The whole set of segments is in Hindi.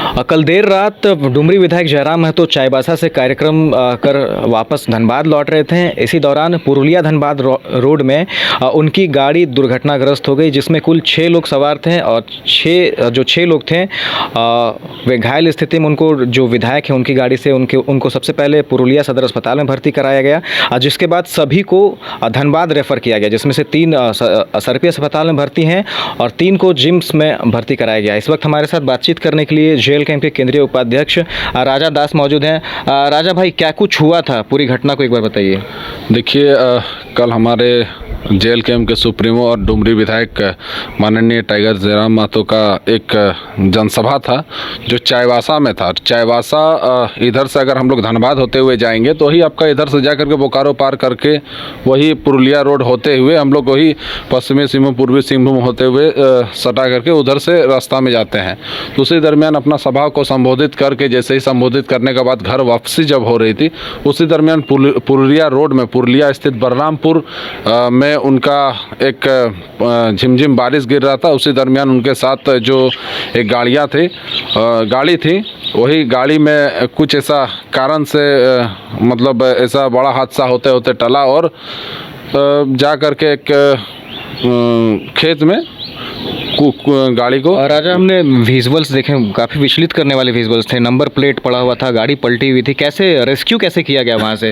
कल देर रात डुमरी विधायक जयराम महतो चाईबासा से कार्यक्रम कर वापस धनबाद लौट रहे थे। इसी दौरान पुरुलिया धनबाद रोड में उनकी गाड़ी दुर्घटनाग्रस्त हो गई, जिसमें कुल 6 लोग सवार थे और 6 लोग थे वे घायल स्थिति में उनको जो विधायक हैं उनकी गाड़ी से उनको सबसे पहले पुरुलिया सदर अस्पताल में भर्ती कराया गया, जिसके बाद सभी को धनबाद रेफ़र किया गया, जिसमें से 3 SRP अस्पताल में भर्ती हैं और 3 को जिम्स में भर्ती कराया गया। इस वक्त हमारे साथ बातचीत करने के लिए जेल कैंप के केंद्रीय उपाध्यक्ष राजा दास मौजूद हैं। राजा भाई, क्या कुछ हुआ था, पूरी घटना को एक बार बताइए। देखिए, कल हमारे जेल कैंप के सुप्रीमो और डुमरी विधायक माननीय टाइगर जयराम महतो का एक जनसभा था जो चाईबासा में था। चाईबासा इधर से अगर हम लोग धनबाद होते हुए जाएंगे तो वही आपका इधर से जा करके बोकारो पार करके वही पुरुलिया रोड होते हुए हम लोग वही पश्चिमी सिंहभूम पूर्वी सिंहभूम होते हुए सटा करके उधर से रास्ता में जाते हैं। तो उसी दरमियान अपना सभा को संबोधित करके जैसे ही संबोधित करने के बाद घर वापसी जब हो रही थी, उसी दरमियान पुरुलिया रोड में पुरुलिया स्थित बलरामपुर में उनका एक झिमझिम बारिश गिर रहा था। उसी दरमियान उनके साथ जो एक गाड़ी थी वही गाड़ी में कुछ ऐसा कारण से मतलब ऐसा बड़ा हादसा होते होते टला और जा कर के एक खेत में गाड़ी को। राजा, हमने विजुअल्स देखे, काफ़ी विचलित करने वाले विजुअल्स थे। नंबर प्लेट पड़ा हुआ था, गाड़ी पलटी हुई थी। कैसे रेस्क्यू किया गया वहाँ से?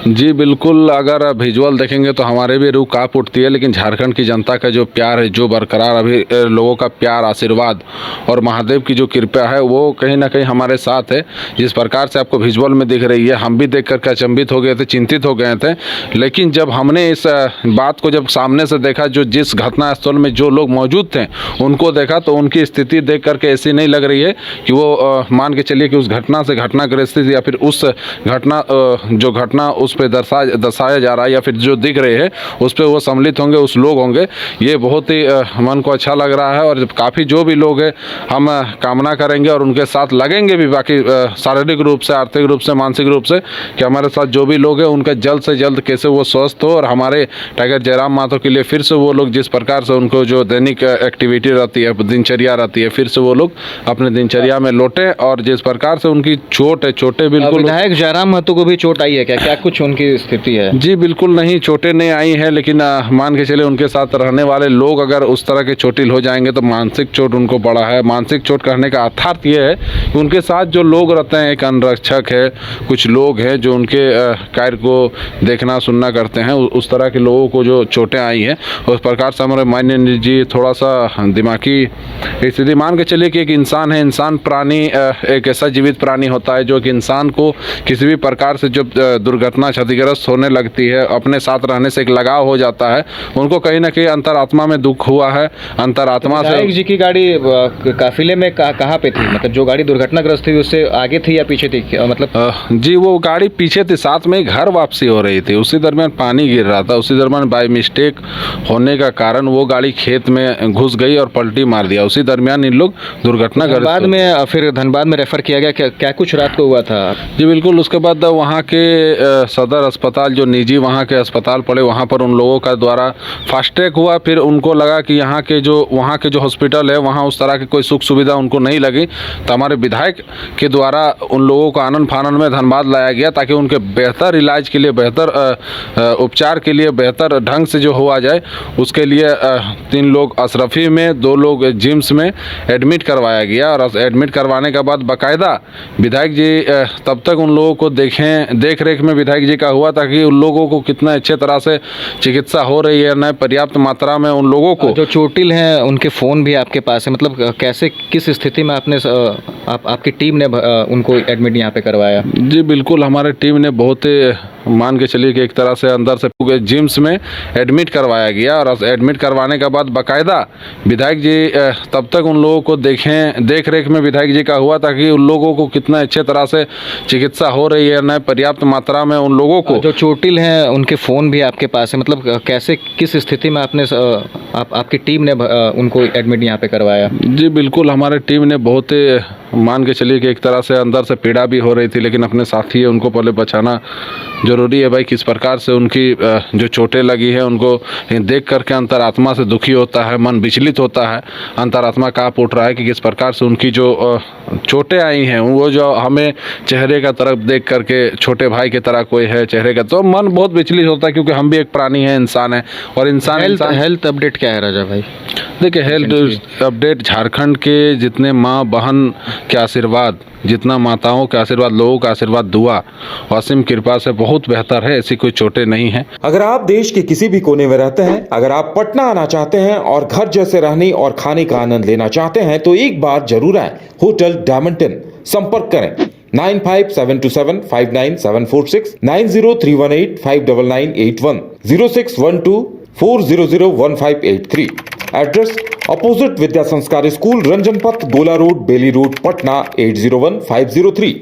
जी बिल्कुल, अगर विजुअल देखेंगे तो हमारे भी रूह काँप उठती है, लेकिन झारखंड की जनता का जो प्यार है, जो बरकरार अभी लोगों का प्यार, आशीर्वाद और महादेव की जो कृपा है वो कहीं ना कहीं हमारे साथ है। जिस प्रकार से आपको विजुअल में दिख रही है, हम भी देख करके अचंभित हो गए थे, चिंतित हो गए थे। लेकिन जब हमने इस बात को जब सामने से देखा, जो जिस घटनास्थल में जो लोग मौजूद थे उनको देखा, तो उनकी स्थिति देख करके ऐसी नहीं लग रही है कि वो मान के चलिए कि उस घटना से घटनाग्रस्त या फिर उस घटना उस पे दर्शाया जा रहा है या फिर जो दिख रहे हैं उस पे वो सम्मिलित होंगे, उस लोग होंगे। ये बहुत ही मन को अच्छा लग रहा है और काफ़ी जो भी लोग हैं हम कामना करेंगे और उनके साथ लगेंगे भी, बाकी शारीरिक रूप से, आर्थिक रूप से, मानसिक रूप से, कि हमारे साथ जो भी लोग हैं उनका जल्द से जल्द कैसे वो स्वस्थ हो और हमारे टाइगर जयराम महतो के लिए फिर से वो लोग जिस प्रकार से उनको जो दैनिक एक्टिविटी रहती है, दिनचर्या रहती है, फिर से वो लोग अपने दिनचर्या में लौटे। और जिस प्रकार से उनकी चोटें बिल्कुल। विधायक जयराम महतो को भी चोट आई है क्या कुछ उनकी स्थिति है? जी बिल्कुल नहीं, चोटें नहीं आई हैं, लेकिन मान के चले उनके साथ रहने वाले लोग अगर उस तरह के चोटिल हो जाएंगे तो मानसिक चोट उनको पड़ा है। मानसिक चोट कहने का अर्थात ये है कि उनके साथ जो लोग रहते हैं, एक अंगरक्षक है, कुछ लोग हैं जो उनके कार्य को देखना सुनना करते हैं, उस तरह के लोगों को जो चोटें आई हैं उस प्रकार से हमारे माननीय जी थोड़ा सा दिमागी स्थिति, मान के चलिए कि एक इंसान है, इंसान प्राणी एक ऐसा जीवित प्राणी होता है जो कि इंसान को किसी भी प्रकार से जब दुर्घटना क्षतिग्रस्त होने लगती है, अपने साथ रहने से एक लगाव हो जाता है, उनको कहीं ना कहीं अंतरात्मा में दुख हुआ है। अंतरात्मा से जी की गाड़ी काफिले में कहाँ पे थी, मतलब जो गाड़ी दुर्घटनाग्रस्त थी उससे आगे थी या पीछे थी, मतलब? जी वो गाड़ी पीछे थी, साथ में घर वापसी हो रही थी, उसी दरमियान पानी गिर रहा था, उसी दरमियान बाय मिस्टेक होने का कारण वो गाड़ी खेत में घुस गई और पलटी मार दिया। उसी दरमियान इन लोग दुर्घटनाग्रस्त। बाद में फिर धनबाद में रेफर किया गया, क्या कुछ रात को हुआ था? जी बिल्कुल, उसके बाद वहाँ के सदर अस्पताल जो निजी वहाँ के अस्पताल पड़े, वहाँ पर उन लोगों का द्वारा फास्ट ट्रैक हुआ। फिर उनको लगा कि वहाँ के जो हॉस्पिटल है वहाँ उस तरह की कोई सुख सुविधा उनको नहीं लगी, तो हमारे विधायक के द्वारा उन लोगों को आनन फानन में धनबाद लाया गया ताकि उनके बेहतर इलाज के लिए, बेहतर उपचार के लिए, बेहतर ढंग से जो हुआ जाए उसके लिए 3 लोग अशरफी में, 2 लोग जिम्स में एडमिट करवाया गया। और एडमिट करवाने के बाद बाकायदा विधायक जी तब तक उन लोगों को देख रेख में विधायक जी का हुआ ताकि उन लोगों को कितना अच्छे तरह से चिकित्सा हो रही है, न पर्याप्त मात्रा में उन लोगों को। जो चोटिल हैं उनके फ़ोन भी आपके पास है, मतलब कैसे, किस स्थिति में आपकी टीम ने उनको एडमिट यहाँ पे करवाया? जी बिल्कुल, हमारे टीम ने बहुत मान के चलिए कि एक तरह से अंदर से जिम्स में एडमिट करवाया गया। और एडमिट करवाने के बाद बाकायदा विधायक जी तब तक उन लोगों को देख रेख में विधायक जी का हुआ ताकि उन लोगों को कितना अच्छे तरह से चिकित्सा हो रही है, न पर्याप्त मात्रा में उन लोगों को। जो चोटिल हैं उनके फ़ोन भी आपके पास है, मतलब कैसे, किस स्थिति में आपकी टीम ने उनको एडमिट यहाँ पे करवाया? जी बिल्कुल, हमारे टीम ने बहुत मान के चलिए कि एक तरह से अंदर से पीड़ा भी हो रही थी, लेकिन अपने साथी है उनको पहले बचाना जरूरी है भाई। किस प्रकार से उनकी जो चोटें लगी है उनको देख करके अंतरात्मा से दुखी होता है, मन विचलित होता है, अंतरात्मा कांप उठ रहा है कि किस प्रकार से उनकी जो चोटें आई हैं वो जो हमें चेहरे का तरफ देख करके छोटे भाई की तरह कोई है चेहरे का, तो मन बहुत विचलित होता है क्योंकि हम भी एक प्राणी है, इंसान है। और हेल्थ अपडेट क्या है राजा भाई? देखिए हेल्थ अपडेट झारखंड के जितने माँ बहन के आशीर्वाद, जितना माताओं के आशीर्वाद, लोगों का आशीर्वाद, दुआ और असीम कृपा से बहुत बेहतर है। ऐसी कोई चोटें नहीं है। अगर आप देश के किसी भी कोने में रहते हैं, अगर आप पटना आना चाहते हैं और घर जैसे रहने और खाने का आनंद लेना चाहते हैं तो एक बार जरूर आए होटल डायमंटन। संपर्क करें 9572759746, 9031859981, 0612400158 एड्रेस अपोजिट विद्या संस्कार school, Ranjan Path, Gola road, Bailey road, Patna 801503।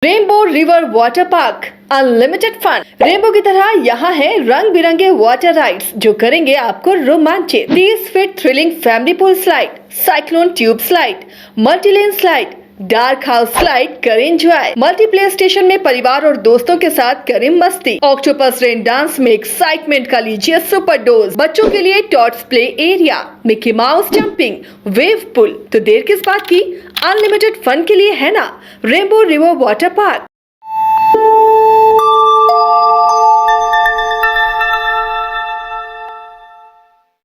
Rainbow river water park, unlimited fun. Rainbow की तरह यहाँ है रंग बिरंगे वाटर राइड्स जो करेंगे आपको रोमांचित। 30 feet thrilling family pool slide, cyclone tube slide, multilane slide, dark house slide करें एंजॉय। मल्टीप्लेयर स्टेशन में परिवार और दोस्तों के साथ करें मस्ती। ऑक्टोपस रेन डांस में एक्साइटमेंट का लीजिए सुपर डोज। बच्चों के लिए tots play area, Mickey Mouse jumping, wave pool. तो देर किस बात की, अनलिमिटेड फन के लिए है ना रेनबो रिवर वाटर पार्क।